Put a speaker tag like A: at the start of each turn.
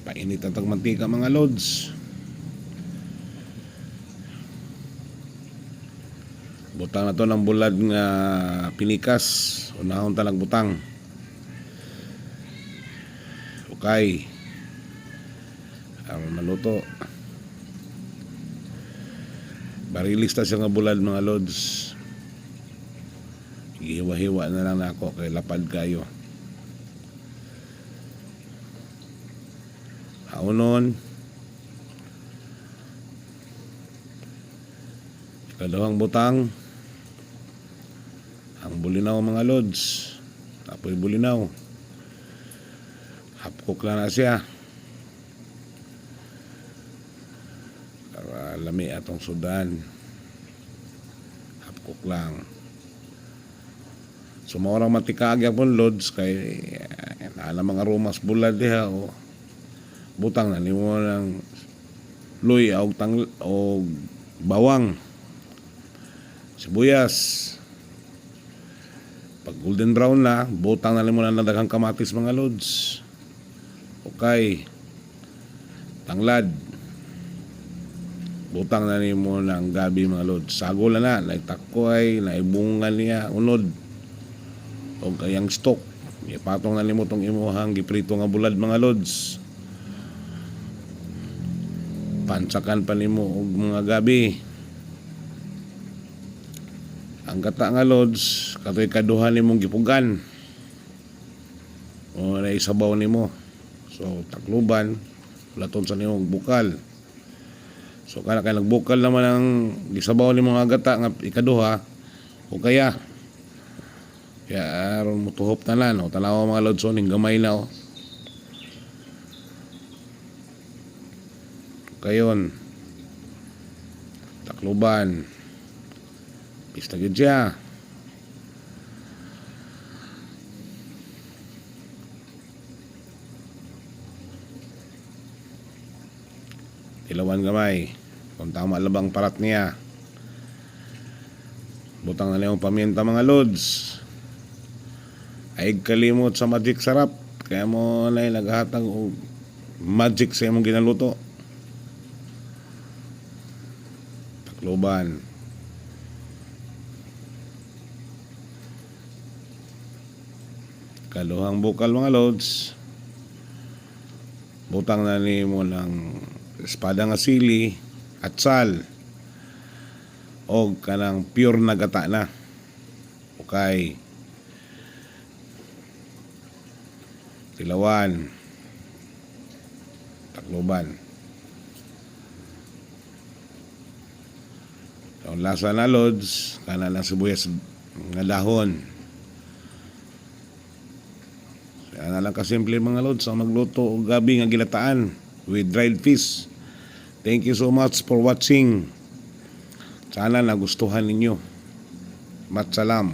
A: Painit at mantika mga lods. Butang na to ng bulad nga pinikas. Unahon talag butang. Okay. Aron maluto. Barilis ta siya nga bulad mga lods. Hiwa-hiwa na lang nako kay lapad kayo. Haunon. Kadawang butang. Ang bulinaw mga lods. Apoy bulinaw. Hapkok lang na siya. Para lami atong sudan. Hapkok lang. Sumorang matikag yapon lods kay na mga rumas bulad diha o butang na nimo ng luy o bawang, sibuyas. Pag golden brown na, butang na nimo ng daghang kamatis mga lods. Okay. Tanglad. Butang na nimo ng gabi mga lods. Sagol na naitakoy, naibungan niya unod. O kayang stock. Ipatong na nimo tong imuhang giprito nga bulad mga lods. Pansakan pa nimo og mga gabi. Ang gata nga lods, katoy kaduhan nimong gipugan. O na isabaw nimo. So takluban, laton sa nimong bukal. So kana kay nagbukal naman ang gisabaw nimo nga gata nga ikaduha o kaya aron mutuhop tanan o tanaw mga lods ning gamay na o. Kayon. Takluban. Pista gid siya. Ilawan gamay. Kung tama labang parat niya. Butang na niyong paminta mga lods. Ay kalimot sa magic sarap. Kaya mo na naghatag og magic sa imong ginaluto. Takluban. Kaduhang bukal mga lods. Butang na nimo ng espada nga sili at sal. O kanang pure na gata na. Okay. Tilawan. Takluban. Ang lasa na lods, kana lang sibuyas nga dahon. Kaya na lang kasimple mga lods ang magluto o gabi nga gilataan with dried fish. Thank you so much for watching. Sana nagustuhan ninyo. Matsalam.